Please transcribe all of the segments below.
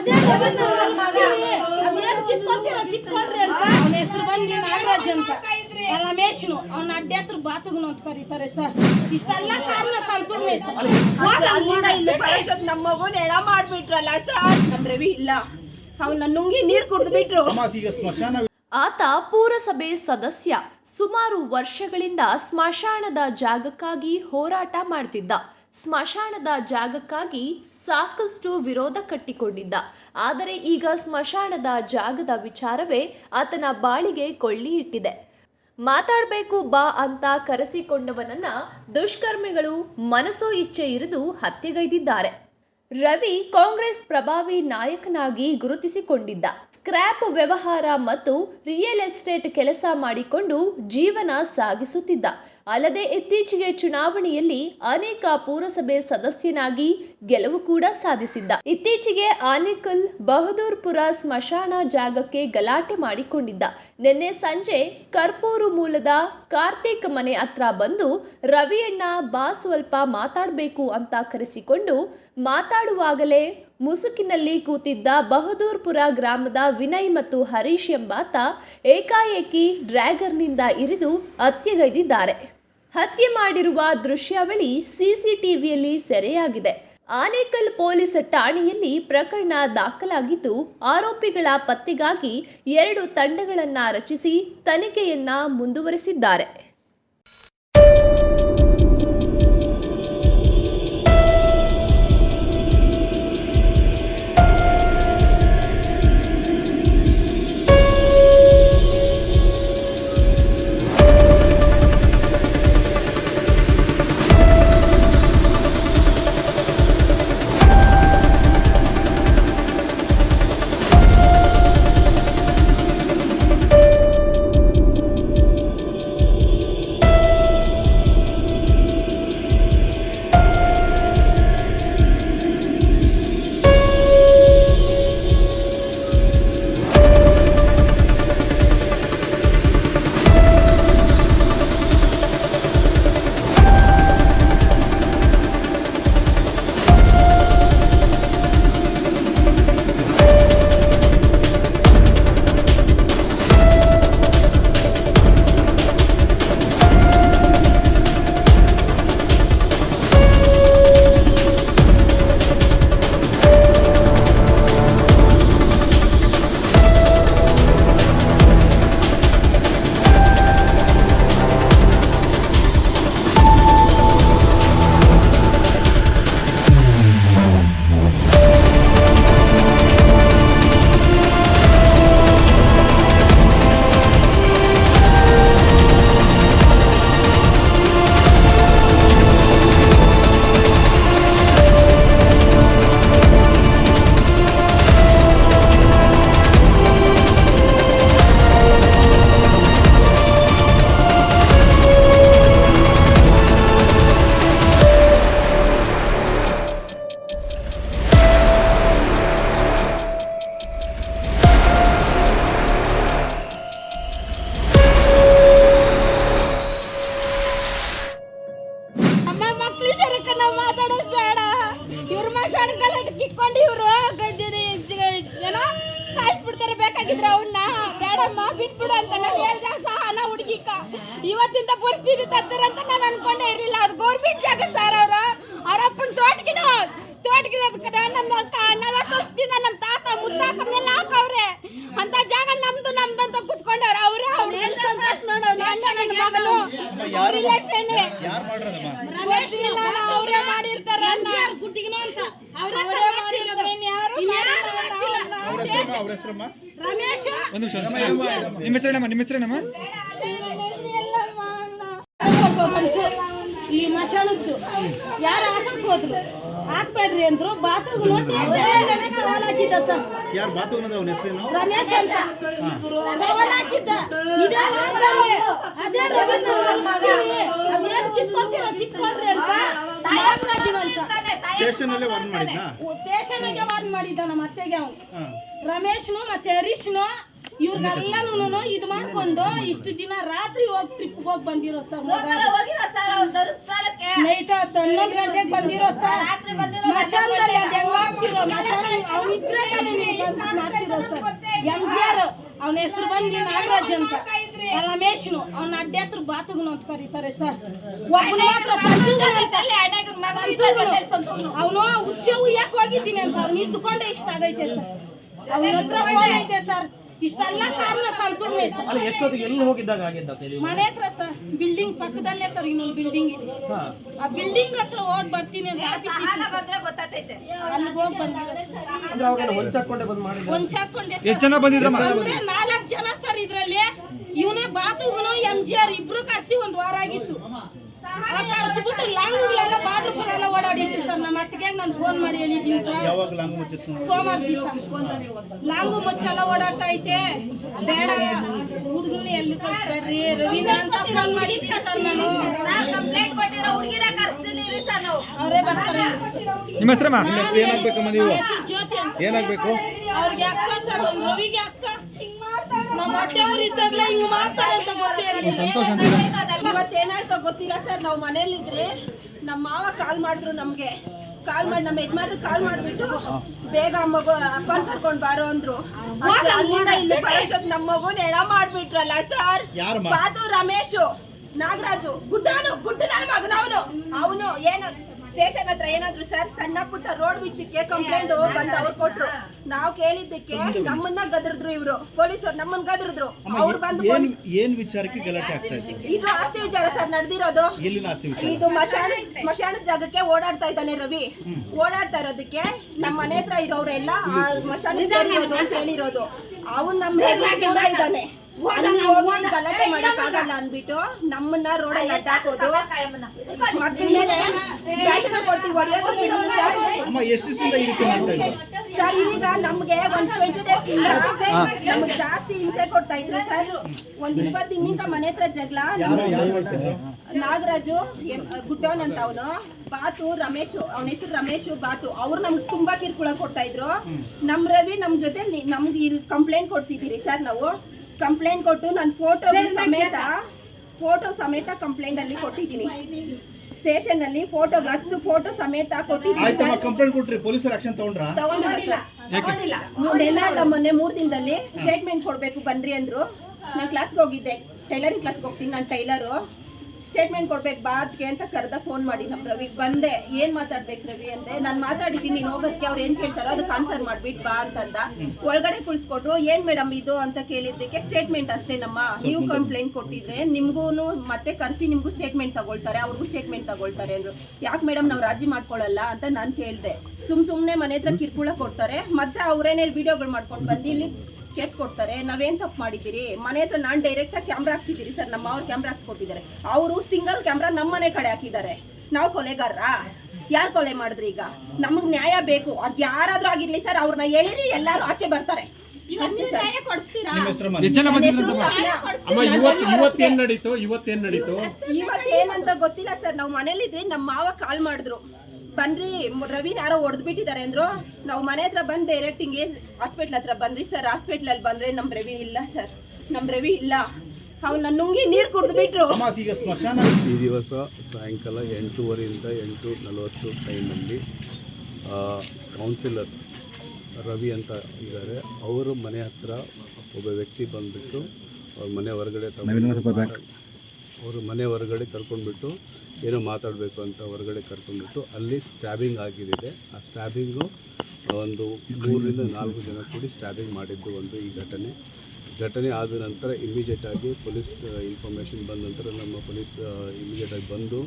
ಅದೇ ಅದೇನು ಕಿತ್ಕೊಳ್ರಿ ಅಂತ ಅವನ ಹೆಸರು ಬಂದು ನಾಗರಾಜ್ ಅಂತ ರಮೇಶ್ನು ಅವನ ಅಡ್ಡ ಹೆಸರು ಬಾತುಗ್ನು ಅಂತ ಕರೀತಾರೆ ಸರ್. ಇಷ್ಟೆಲ್ಲ ಕಾರಣ ಸಂತೂರ್ಣೆ ನಮ್ಮ ಮಗುನ ಎಡ ಮಾಡ್ಬಿಟ್ರಲ್ಲ ಸರ್. ನಮ್ ರವಿ ಇಲ್ಲ, ಅವನ ನುಂಗಿ ನೀರ್ ಕುಡ್ದು ಬಿಟ್ರು. ಆತ ಪುರಸಭೆ ಸದಸ್ಯ. ಸುಮಾರು ವರ್ಷಗಳಿಂದ ಸ್ಮಶಾನದ ಜಾಗಕ್ಕಾಗಿ ಹೋರಾಟ ಮಾಡ್ತಿದ್ದ. ಸ್ಮಶಾನದ ಜಾಗಕ್ಕಾಗಿ ಸಾಕಷ್ಟು ವಿರೋಧ ಕಟ್ಟಿಕೊಂಡಿದ್ದ. ಆದರೆ ಈಗ ಸ್ಮಶಾನದ ಜಾಗದ ವಿಚಾರವೇ ಆತನ ಬಾಳಿಗೆ ಕೊಳ್ಳಿ ಇಟ್ಟಿದೆ. ಮಾತಾಡಬೇಕು ಬಾ ಅಂತ ಕರೆಸಿಕೊಂಡವನನ್ನ ದುಷ್ಕರ್ಮಿಗಳು ಮನಸೋ ಇಚ್ಛೆ ಇರಿದು ಹತ್ಯೆಗೈದಿದ್ದಾರೆ. ರವಿ ಕಾಂಗ್ರೆಸ್ ಪ್ರಭಾವಿ ನಾಯಕನಾಗಿ ಗುರುತಿಸಿಕೊಂಡಿದ್ದ. ಸ್ಕ್ರ್ಯಾಪ್ ವ್ಯವಹಾರ ಮತ್ತು ರಿಯಲ್ ಎಸ್ಟೇಟ್ ಕೆಲಸ ಮಾಡಿಕೊಂಡು ಜೀವನ ಸಾಗಿಸುತ್ತಿದ್ದ. ಅಲ್ಲದೆ ಇತ್ತೀಚೆಗೆ ಚುನಾವಣೆಯಲ್ಲಿ ಅನೇಕ ಪುರಸಭೆ ಸದಸ್ಯನಾಗಿ ಗೆಲುವು ಕೂಡ ಸಾಧಿಸಿದ್ದ. ಇತ್ತೀಚೆಗೆ ಆನೇಕಲ್ ಬಹದ್ದೂರ್ಪುರ ಸ್ಮಶಾನ ಜಾಗಕ್ಕೆ ಗಲಾಟೆ ಮಾಡಿಕೊಂಡಿದ್ದ. ನಿನ್ನೆ ಸಂಜೆ ಕರ್ಪೂರು ಮೂಲದ ಕಾರ್ತಿಕ್ ಮನೆ ಹತ್ರ ಬಂದು ರವಿಯಣ್ಣ ಬಾ ಸ್ವಲ್ಪ ಮಾತಾಡಬೇಕು ಅಂತ ಕರೆಸಿಕೊಂಡು ಮಾತಾಡುವಾಗಲೇ ಮುಸುಕಿನಲ್ಲಿ ಕೂತಿದ್ದ ಬಹದ್ದೂರ್ಪುರ ಗ್ರಾಮದ ವಿನಯ್ ಮತ್ತು ಹರೀಶ್ ಎಂಬಾತ ಏಕಾಏಕಿ ಡ್ರ್ಯಾಗರ್ನಿಂದ ಇರಿದು ಹತ್ಯೆಗೈದಿದ್ದಾರೆ. ಹತ್ಯೆ ಮಾಡಿರುವ ದೃಶ್ಯಾವಳಿ ಸಿಸಿಟಿವಿಯಲ್ಲಿ ಸೆರೆಯಾಗಿದೆ. ಆನೇಕಲ್ ಪೊಲೀಸ್ ಠಾಣೆಯಲ್ಲಿ ಪ್ರಕರಣ ದಾಖಲಾಗಿದ್ದು, ಆರೋಪಿಗಳ ಪತ್ತೆಗಾಗಿ 2 ತಂಡಗಳನ್ನು ರಚಿಸಿ ತನಿಖೆಯನ್ನ ಮುಂದುವರೆಸಿದ್ದಾರೆ. ಕಿಕ್ಕೊಂಡು ಇವರು ಏನೋ ಸಾಯಿಸ್ಬಿಡ್ತಾರೆ. ಬೇಕಾಗಿದ್ರೆ ಅವನ್ನ ಬೇಡಮ್ಮ ಬಿಟ್ಬಿಡು ಅಂತ ನಾನು ಹೇಳ್ದೆ ಸಹನ ಹುಡುಗಿಕ. ಇವತ್ತಿಂದ ಪರಿಸ್ಥಿತಿ ತರ್ತಾರಂತ ನಾನು ಅನ್ಕೊಂಡೇ ಇರಲಿಲ್ಲ. ಅದು ಗೌರ್ಮೆಂಟ್ ಜಾಗ ಸರ್. ಅವರಪ್ಪನ ತೋಟಗಿರೋದಕ್ಕೆ ನಮ್ಮ 40 ವರ್ಷದಿಂದ ನಮ್ಮ ತಾತ ಮುತ್ತಾತನ್ನೆಲ್ಲ ಹಾಕವ್ರೆ. ಅಂತ ಜಾಗ ನಮ್ದು ಅಂತ ಕುತ್ಕೊಂಡವ್ರು. ಅವರೇ ಅವರೇ ಮಾಡಿರ್ತಾರೆ. ರಮೇಶ್ ಈ ಮಶಾಣದ್ದು ಯಾರು ಹಾಕಕ್ ಹೋದ್ರು ಹಾಕ್ಬೇಡ್ರಿ ಅಂದ್ರು. ಬಾತುಗಳು ಸವಾಲ್ ಹಾಕಿದ್ದ ಸರ್. ರಮೇಶ್ ಅಂತ ಸವಾಲ್ ಹಾಕಿದ್ದ. ಇದೇ ಅದೇ ಅದೇನು ಕಿತ್ಕೊಳ್ರಿ ಅಂತ ಸ್ಟೇಷನ್ಗೆ ವಾರ್ನ್ ಮಾಡಿದ್ದ ನಮ್ಮ ಅತ್ತೆಗೆ. ಅವನು ರಮೇಶ್ನು ಮತ್ತೆ ಹರೀಶ್ನು ಇವ್ರಿಗೆಲ್ಲಾನು ಇದು ಮಾಡ್ಕೊಂಡು ಇಷ್ಟು ದಿನ ರಾತ್ರಿ ಹೋಗಿ ಟ್ರಿಪ್ ಹೋಗಿ ಬಂದಿರೋ ಸರ್ ನೈಟ್ 11 ಗಂಟೆಗೆ ಬಂದಿರೋ ಸರ್ ಮಶಾನದಲ್ಲಿ ಅದು ಹೆಂಗ ಆಗ್ತಿರೋ ಮಶಾನ ಅವನಿದ್ರೆ ತಾನೇ ಮಾಡ್ತಿರೋ ಸರ್ MGR ಅವನ ಹೆಸರು ಬಂದು ನಾಗರಾಜ್ ಅಂತ ರಮೇಶ್ನು ಅವನ ಅಡ್ಡ ಹೆಸರು ಬಾತುಗ್ನು ಅಂತ ಕರೀತಾರೆ ಸರ್ ಒಬ್ಬನ ಮಾತ್ರ ಅವನು ಹುಚ್ಚೆ ಉಯ್ಯಕ್ ಹೋಗಿದ್ದೀನಿ ಅಂತ ಅವ್ನು ಇದ್ದುಕೊಂಡೆ ಇಷ್ಟ ಆಗೈತೆ ಸರ್ ಅವನ ಹತ್ರ ಫೋನ್ ಐತೆ ಸರ್ ಇಷ್ಟೆಲ್ಲ ಕಾರಣ ಸಂತೂರ್ನೇ ಸರ್ ಅಲ್ಲಿ ಎಷ್ಟೊತ್ತಿಗೆ ಎಲ್ಲಿ ಹೋಗಿದ್ದಾಗ ಆಗಿದ್ದ ಮನೆ ಹತ್ರ ಸರ್ ಬಿಲ್ಡಿಂಗ್ ಪಕ್ಕದಲ್ಲೇ ಸರ್ ಇನ್ನೊಂದು ಬಿಲ್ಡಿಂಗ್ ಇದೆ ಆ ಬಿಲ್ಡಿಂಗ್ ಹತ್ರ ಹೋಗಿ ಬರ್ತೀನಿ ಅಂತ ಆಫೀಸ್ ಅಲ್ಲಿಗೆ ಹೋಗಿ ಬಂದಿರೋ ಹೊಂಚಾಕೊಂಡೆ ಬಂದ್ ಮಾಡಿದ್ರು ಒಂಚಾಕೊಂಡೆ ಎಷ್ಟು ಜನ ಬಂದಿದ್ರ ಅಂದ್ರೆ 4 ಜನ ಸರ್ ಇದ್ರಲ್ಲಿ ಇವನೇ ಬಾತುಗುನು MGR ಇಬ್ರು ಕರ್ಸಿ ಒಂದ್ ವಾರ ಆಗಿತ್ತು ಕರ್ಸಿಬಿಟ್ಟು ಲಾಂಗುಗಳೆಲ್ಲ ಬಾದ್ರಪುರೆಲ್ಲ ಓಡಾಡಿತ್ತು ಸರ್ ನಮ್ಮ ಅತ್ತಿಗೆ ನಾನು ಫೋನ್ ಮಾಡಿ ಹೇಳಿದ್ದೀನಿ ಸರ್ ಸೋಮವಾರ ದಿವಸ ಲಾಂಗು ಮುಚ್ಚೆಲ್ಲ ಓಡಾಡ್ತಾ ಐತೆ ಬೇಡ ಹುಡುಗರು ಎಲ್ಲಿ ಕಳ್ಸ್ಬೇಡ್ರಿ ರವಿನ ಅಂತ ಫೋನ್ ಮಾಡಿದ್ದೀನಿ ಸರ್ ನಾನು ಅವರೇ ಬರ್ತಾರೆ ನಿಮ್ಮ ಹೆಸರಮ್ಮ ಏನಾಗ್ಬೇಕಮ್ಮ ನೀವು ಜ್ಯೋತಿ ಅಂತ ಏನಾಗ್ಬೇಕು ಅವ್ರಿಗೆ ಅಕ್ಕ ಸರ್ ರವಿಗೆ ಅಕ್ಕ ನಮ್ಮ ಹೊಟ್ಟೆಯವ್ರು ಇದ್ದಾಗಲೇ ಹಿಂಗ್ ಮಾಡ್ತಾರೆ ಅಂತ ಸಂತೋಷ ಅಂತೀರಾ ಇವತ್ತೇನಾಯ್ತೋ ಗೊತ್ತಿಲ್ಲ ಸರ್ ನಾವು ಮನೇಲಿದ್ರೆ ನಮ್ಮ ಮಾವ ಕಾಲ್ ಮಾಡಿದ್ರು ನಮ್ಗೆ ಕಾಲ್ ಮಾಡಿ ನಮ್ಮ ಯಜಮಾನ್ರು ಕಾಲ್ ಮಾಡ್ಬಿಟ್ಟು ಬೇಗ ಮಗು ಅಪ್ಪನ್ ಕರ್ಕೊಂಡ್ ಬಾರೋ ಅಂದ್ರು ಅಲ್ಲಿಂದ ಇಲ್ಲಿ ಬರೋಷ್ಟೊತ್ತು ನಮ್ಮ ಮಗುನ ಎಡ ಮಾಡ್ಬಿಟ್ರಲ್ಲ ಸರ್ ಬಾದು ರಮೇಶು ನಾಗರಾಜು ಗುಡ್ಡ ನನ್ನ ಮಗನ ಅವನು ಏನು ಸ್ಟೇಷನ್ ಹತ್ರ ಏನಾದ್ರು ಸರ್ ಸಣ್ಣ ಪುಟ್ಟ ರೋಡ್ ವಿಷಯಕ್ಕೆ ಕಂಪ್ಲೇಂಟ್ ಬಂದು ಅವ್ರು ಕೊಟ್ರು ನಾವು ಕೇಳಿದ್ದಕ್ಕೆ ನಮ್ಮನ್ನ ಗದ್ರಿದ್ರು ಇವ್ರು ಪೊಲೀಸರು ನಮ್ಮನ್ನ ಗದ್ರಿದ್ರು ಅವ್ರು ಬಂದು ಏನ್ ವಿಚಾರಕ್ಕೆ ಗಲಾಟೆ ಆಗ್ತಾ ಇದೆ ಇದು ಆಸ್ತಿ ವಿಚಾರ ಸರ್ ನಡೆದಿರೋದು ಎಲ್ಲಿನ ಆಸ್ತಿ ವಿಚಾರ ಇದು ಸ್ಮಶಾನದ ಜಾಗಕ್ಕೆ ಓಡಾಡ್ತಾ ಇದ್ದಾನೆ ರವಿ ಓಡಾಡ್ತಾ ಇರೋದಕ್ಕೆ ನಮ್ಮ ಮನೆ ಹತ್ರ ಇರೋರೆಲ್ಲ ಆ ಸ್ಮಶಾನ ಸೇರಿರೋದು ಅಂತ ಹೇಳಿರೋದು ಅವ್ನು ನಮ್ಮ ದೂರ ಇದ್ದಾನೆ ಅಲ್ಲಿ ಹೋಗಿ ಗಲಾಟೆ ಮಾಡಕ್ ಆಗಲ್ಲ ಅನ್ಬಿಟ್ಟು ನಮ್ಮನ್ನ ರೋಡಲ್ಲಿ ಅಡ್ಡಾಕೋದು ಮಕ್ಕಳ ಮೇಲೆ ಬ್ಯಾಟಿನ ಕೊಟ್ಟು ಹೊಡೆಯೋದು ಬಿಡೋದು ಸರ್ ಅಮ್ಮ ಎಷ್ಟು ದಿವಸದಿಂದ ಈ ರೀತಿ ಮಾಡ್ತಾ ಇದ್ದಾರೆ ಸರ್ ಈಗ ನಮ್ಗೆ ಒಂದ್ 20 days ಇಂದ ನಮ್ಗೆ ಜಾಸ್ತಿ ಹಿಂಸೆ ಕೊಡ್ತಾ ಇದ್ರು ಸರ್ ಒಂದ್ 20 ದಿನದಿಂದ ಮನೆ ಹತ್ರ ಜಗಳ ನಾಗರಾಜು ಗುಡ್ಡವನ್ ಅಂತ ಅವನು ಬಾತು ರಮೇಶು ಅವನ ಹೆಸರು ರಮೇಶು ಬಾತು ಅವ್ರು ನಮ್ಗೆ ತುಂಬಾ ಕಿರುಕುಳ ಕೊಡ್ತಾ ಇದ್ರು ನಮ್ ರವಿ ನಮ್ ಜೊತೆ ನಮ್ಗೆ ಇಲ್ಲಿ ಕಂಪ್ಲೇಂಟ್ ಕೊಡ್ಸಿದ್ದೀರಿ ಸರ್ ನಾವು ಕಂಪ್ಲೇಂಟ್ ಕೊಟ್ಟು ನಾನು ಫೋಟೋ ಸಮೇತ ಕಂಪ್ಲೇಂಟ್ ಅಲ್ಲಿ ಕೊಟ್ಟಿದ್ದೀನಿ ಸ್ಟೇಷನ್ ಅಲ್ಲಿ 10 ಫೋಟೋ ಸಮೇತ ಕೊಟ್ಟಿದ್ದೀನಿ ಕಂಪ್ಲೇಂಟ್ ಕೊಟ್ರಿ ಪೊಲೀಸರು ಆಕ್ಷನ್ ತಗೊಂಡಿಲ್ಲ ಮೊನ್ನೆ 3 ದಿನದಲ್ಲಿ ಸ್ಟೇಟ್ಮೆಂಟ್ ಕೊಡ್ಬೇಕು ಬನ್ರಿ ಅಂದ್ರು ನಾನು ಕ್ಲಾಸ್ಗೆ ಹೋಗಿದ್ದೆ ಟೈಲರಿಂಗ್ ಕ್ಲಾಸ್ಗೆ ಹೋಗ್ತೀನಿ ನಾನು ಟೈಲರು ಸ್ಟೇಟ್ಮೆಂಟ್ ಕೊಡ್ಬೇಕು ಬಾತ್ಗೆ ಅಂತ ಕರೆದ ಫೋನ್ ಮಾಡಿ ನಮ್ಮ ರವಿಗೆ ಬಂದೆ ಏನ್ ಮಾತಾಡ್ಬೇಕು ರವಿ ಅಂದೆ ನಾನು ಮಾತಾಡಿದ್ದೀನಿ ನೀನು ಹೋಗೋದಕ್ಕೆ ಅವ್ರು ಏನ್ ಕೇಳ್ತಾರೋ ಅದಕ್ಕೆ ಆನ್ಸರ್ ಮಾಡ್ಬಿಟ್ಟು ಬಾ ಅಂತಂದ ಒಳಗಡೆ ಕುಳಿಸ್ಕೊಟ್ರು ಏನ್ ಮೇಡಮ್ ಇದು ಅಂತ ಕೇಳಿದ್ದಕ್ಕೆ ಸ್ಟೇಟ್ಮೆಂಟ್ ಅಷ್ಟೇ ನಮ್ಮ ನೀವು ಕಂಪ್ಲೇಂಟ್ ಕೊಟ್ಟಿದ್ರೆ ನಿಮ್ಗೂ ಮತ್ತೆ ಕರೆಸಿ ನಿಮ್ಗೂ ಸ್ಟೇಟ್ಮೆಂಟ್ ತಗೊಳ್ತಾರೆ ಅವ್ರಿಗೂ ಸ್ಟೇಟ್ಮೆಂಟ್ ತಗೊಳ್ತಾರೆ ಅಂದ್ರು ಯಾಕೆ ಮೇಡಮ್ ನಾವು ರಾಜಿ ಮಾಡ್ಕೊಳ್ಳಲ್ಲ ಅಂತ ನಾನು ಕೇಳಿದೆ ಸುಮ್ಮನೆ ಮನೆ ಹತ್ರ ಕಿರುಕುಳ ಕೊಡ್ತಾರೆ ಮತ್ತೆ ಅವರೇನೇ ವಿಡಿಯೋಗಳು ಮಾಡ್ಕೊಂಡು ಬಂದು ಇಲ್ಲಿ ಕೇಸ್ ಕೊಡ್ತಾರೆ ನಾವೇನ್ ತಪ್ಪು ಮಾಡಿದ್ದೀರಿ ಮನೆ ಹತ್ರ ನಾನು ಡೈರೆಕ್ಟ್ ಆಗಿ ಕ್ಯಾಮ್ರಾ ಹಾಕ್ಸಿದ್ದೀರಿ ಸರ್ ನಮ್ಮ ಅವ್ರು ಕ್ಯಾಮ್ರಾ ಹಾಕ್ಸ್ಕೊಟ್ಟಿದ್ದಾರೆ ಅವರು ಸಿಂಗಲ್ ಕ್ಯಾಮ್ರಾ ನಮ್ಮ ಮನೆ ಕಡೆ ಹಾಕಿದ್ದಾರೆ ನಾವು ಕೊಲೆಗಾರರಾ ಯಾರು ಕೊಲೆ ಮಾಡಿದ್ರಿ ಈಗ ನಮಗ್ ನ್ಯಾಯ ಬೇಕು ಅದ್ ಯಾರಾದ್ರೂ ಆಗಿರ್ಲಿ ಸರ್ ಅವ್ರನ್ನ ಹೇಳಿರಿ ಎಲ್ಲಾರು ಆಚೆ ಬರ್ತಾರೆ ಇವತ್ತೇನಂತ ಗೊತ್ತಿಲ್ಲ ಸರ್ ನಾವು ಮನೇಲಿದ್ರಿ ನಮ್ಮ ಮಾವ ಕಾಲ್ ಮಾಡಿದ್ರು ಬನ್ರಿ ರವಿನ ಯಾರೋ ಹೊಡೆದ್ಬಿಟ್ಟಿದ್ದಾರೆ ಅಂದ್ರು ನಾವು ಮನೆ ಹತ್ರ ಬಂದು ಡೈರೆಕ್ಟ್ ಹಿಂಗೆ ಹಾಸ್ಪಿಟ್ಲ್ ಹತ್ರ ಬಂದ್ರಿ ಸರ್ ಹಾಸ್ಪಿಟ್ಲ್ ಅಲ್ಲಿ ಬಂದ್ರೆ ನಮ್ ರವಿ ಇಲ್ಲ ಸರ್ ನಮ್ ರವಿ ಇಲ್ಲ ಅವನ್ನ ನುಂಗಿ ನೀರು ಕುಡಿದು ಬಿಟ್ರು ಈ ದಿವಸ ಸಾಯಂಕಾಲ 8:30 ಇಂದ 8:40 ಟೈಮಲ್ಲಿ ಕೌನ್ಸಿಲರ್ ರವಿ ಅಂತ ಇದ್ದಾರೆ ಅವರು ಮನೆ ಹತ್ರ ಒಬ್ಬ ವ್ಯಕ್ತಿ ಬಂದುಬಿಟ್ಟು ಅವ್ರ ಮನೆ ಹೊರಗಡೆ ಅವರು ಮನೆ ಹೊರಗಡೆ ಕರ್ಕೊಂಡ್ಬಿಟ್ಟು ಏನೋ ಮಾತಾಡಬೇಕು ಅಂತ ಹೊರಗಡೆ ಕರ್ಕೊಂಡ್ಬಿಟ್ಟು ಅಲ್ಲಿ ಸ್ಟ್ಯಾಬಿಂಗ್ ಆಗಿದೆ ಆ ಸ್ಟ್ಯಾಬಿಂಗು ಒಂದು 3 ರಿಂದ 4 ಜನ ಕೂಡಿ ಸ್ಟ್ಯಾಬಿಂಗ್ ಮಾಡಿದ್ದು ಒಂದು ಈ ಘಟನೆ ಆದ ನಂತರ ಇಮಿಡಿಯೇಟಾಗಿ ಪೊಲೀಸ್ ಇನ್ಫಾರ್ಮೇಷನ್ ಬಂದ ನಂತರ ನಮ್ಮ ಪೊಲೀಸ್ ಇಮಿಡಿಯೇಟಾಗಿ ಬಂದು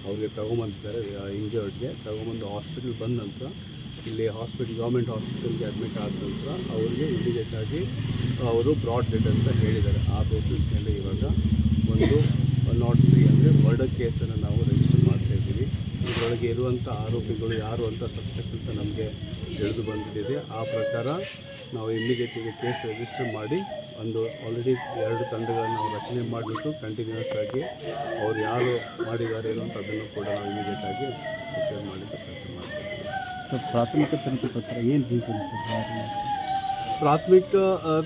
ಅವ್ರಿಗೆ ತೊಗೊಂಬಂದಿದ್ದಾರೆ ಇಂಜರ್ಡ್ಗೆ ತೊಗೊಂಬಂದು ಹಾಸ್ಪಿಟಲ್ ಬಂದ ನಂತರ ಇಲ್ಲಿ ಗೌರ್ಮೆಂಟ್ ಹಾಸ್ಪಿಟಲ್ಗೆ ಅಡ್ಮಿಟ್ ಆದ ನಂತರ ಅವ್ರಿಗೆ ಇಮಿಡಿಯೇಟಾಗಿ ಅವರು ಬ್ರಾಡ್ ಡೆಡ್ ಅಂತ ಹೇಳಿದ್ದಾರೆ ಆ ಬೇಸಿಸ್ ಮೇಲೆ ಇವಾಗ ಒಂದು 103 ಅಂದರೆ ಮರ್ಡರ್ ಕೇಸನ್ನು ನಾವು ರಿಜಿಸ್ಟರ್ ಮಾಡ್ತಾ ಇದ್ದೀವಿ ಇದರೊಳಗೆ ಇರುವಂಥ ಆರೋಪಿಗಳು ಯಾರು ಅಂತ ಸಸ್ಪೆಕ್ಟ್ಸ್ ಅಂತ ನಮಗೆ ತಿಳಿದು ಬಂದಿದೆ ಆ ಪ್ರಕಾರ ನಾವು ಇಮಿಡಿಯೇಟಿಗೆ ಕೇಸ್ ರಿಜಿಸ್ಟರ್ ಮಾಡಿ ಒಂದು ಆಲ್ರೆಡಿ 2 ತಂಡಗಳನ್ನು ನಾವು ರಚನೆ ಮಾಡಿಬಿಟ್ಟು ಕಂಟಿನ್ಯೂಸ್ ಆಗಿ ಅವ್ರು ಯಾರು ಮಾಡಿದ್ದಾರೆ ಅಂತ ಅದನ್ನು ಕೂಡ ನಾವು ಇಮಿಡಿಯೇಟಾಗಿ ರಿಜಿಸ್ಟರ್ ಮಾಡಿ ಪ್ರಯತ್ನ ಮಾಡ್ತಾ ಇದ್ದೀವಿ. ಪ್ರಾಥಮಿಕ ತನಿಖೆ ಪ್ರಕಾರ ಏನು ರೀಸನ್ ಪ್ರಾಥಮಿಕ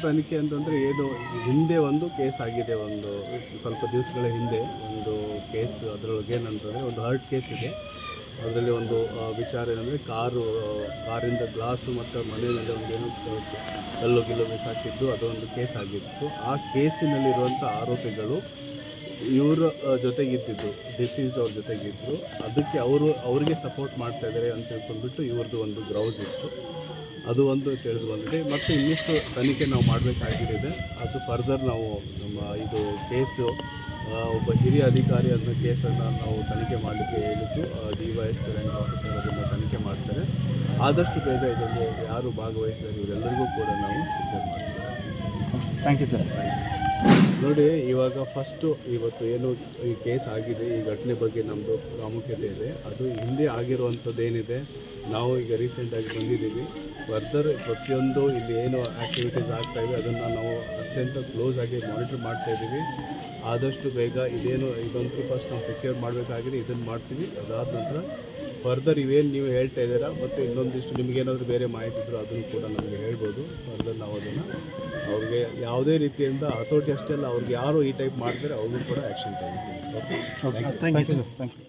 ತನಿಖೆ ಅಂತಂದರೆ ಏನು ಹಿಂದೆ ಒಂದು ಕೇಸ್ ಆಗಿದೆ, ಒಂದು ಸ್ವಲ್ಪ ದಿವಸಗಳ ಹಿಂದೆ ಒಂದು ಕೇಸ್. ಅದರೊಳಗೆ ಏನಂತಂದರೆ ಒಂದು ಹರ್ಟ್ ಕೇಸ್ ಇದೆ. ಅದರಲ್ಲಿ ಒಂದು ವಿಚಾರ ಏನಂದರೆ ಕಾರಿಂದ ಗ್ಲಾಸು ಮತ್ತು ಮನೆ ಮೇಲೆ ಒಂದು ಏನೋ ಕಲ್ಲು ಗಿಲ್ಲು ಬಿಸಾಕಿದ್ದು ಅದೊಂದು ಕೇಸ್ ಆಗಿತ್ತು. ಆ ಕೇಸಿನಲ್ಲಿರುವಂಥ ಆರೋಪಿಗಳು ಇವರ ಜೊತೆಗಿದ್ದಿದ್ದು, ಡಿಸೀಸ್ಡ್ ಅವ್ರ ಜೊತೆಗಿದ್ದರು. ಅದಕ್ಕೆ ಅವ್ರಿಗೆ ಸಪೋರ್ಟ್ ಮಾಡ್ತಾ ಇದ್ದಾರೆ ಅಂತ ತಿಳ್ಕೊಂಡ್ಬಿಟ್ಟು ಇವ್ರದ್ದು ಒಂದು ಗ್ರೌಸ್ ಇತ್ತು. ಅದು ಒಂದು ತಿಳಿದು ಬಂದಿದೆ. ಮತ್ತು ಇನ್ನಿಷ್ಟು ತನಿಖೆ ನಾವು ಮಾಡಬೇಕಾಗಿದೆ. ಅದು ಫರ್ದರ್ ನಾವು ನಮ್ಮ ಇದು ಕೇಸು ಒಬ್ಬ ಹಿರಿಯ ಅಧಿಕಾರಿ ಅದನ್ನ ಕೇಸನ್ನು ನಾವು ತನಿಖೆ ಮಾಡಲಿಕ್ಕೆ ಹೇಳಿದ್ದು, DYSP ರ್ಯಾಂಕ್ ಆಫೀಸರ್ ಅದನ್ನು ತನಿಖೆ ಮಾಡ್ತಾರೆ. ಆದಷ್ಟು ಬೇಗ ಇದರಲ್ಲಿ ಯಾರು ಭಾಗವಹಿಸಿದ್ದಾರೆ ಇವರೆಲ್ಲರಿಗೂ ಕೂಡ ನಾವು ಸಿದ್ಧತೆ ಮಾಡ್ತೀವಿ. Thank you sir. ನೋಡಿ, ಇವಾಗ ಫಸ್ಟು ಇವತ್ತು ಏನು ಈ ಕೇಸ್ ಆಗಿದೆ, ಈ ಘಟನೆ ಬಗ್ಗೆ ನಮ್ಮದು ಪ್ರಾಮುಖ್ಯತೆ ಇದೆ. ಅದು ಹಿಂದೆ ಆಗಿರುವಂಥದ್ದು ಏನಿದೆ, ನಾವು ಈಗ ರೀಸೆಂಟಾಗಿ ಬಂದಿದ್ದೀವಿ. ಫರ್ದರ್ ಪ್ರತಿಯೊಂದು ಇಲ್ಲಿ ಏನು ಆ್ಯಕ್ಟಿವಿಟೀಸ್ ಆಗ್ತಾಯಿವೆ ಅದನ್ನು ನಾವು ಅತ್ಯಂತ ಕ್ಲೋಸ್ ಆಗಿ ಮಾನಿಟರ್ ಮಾಡ್ತಾಯಿದ್ದೀವಿ. ಆದಷ್ಟು ಬೇಗ ಇದೊಂದು ಫಸ್ಟ್ ನಾವು ಸೆಕ್ಯೂರ್ ಮಾಡಬೇಕಾಗಿದೆ, ಇದನ್ನು ಮಾಡ್ತೀವಿ. ಅದಾದ ನಂತರ ಫರ್ದರ್ ಇವೇನು ನೀವು ಹೇಳ್ತಾ ಇದ್ದೀರಾ ಮತ್ತು ಇನ್ನೊಂದಿಷ್ಟು ನಿಮಗೇನಾದರೂ ಬೇರೆ ಮಾಹಿತಿ ಇದ್ದರೂ ಅದನ್ನು ಕೂಡ ನಮಗೆ ಹೇಳ್ಬೋದು. ಫರ್ದರ್ ನಾವು ಅದನ್ನು ಅವ್ರಿಗೆ ಯಾವುದೇ ರೀತಿಯಿಂದ ಅಥಾರಿಟಿ ಅಷ್ಟೇ ಅಲ್ಲ, ಅವ್ರಿಗೆ ಯಾರು ಈ ಟೈಪ್ ಮಾಡ್ತಾರೆ ಅವ್ರಿಗೂ ಕೂಡ ಆ್ಯಕ್ಷನ್ ತಗೊಳ್ತೀವಿ. Okay, thank you sir. Thank you.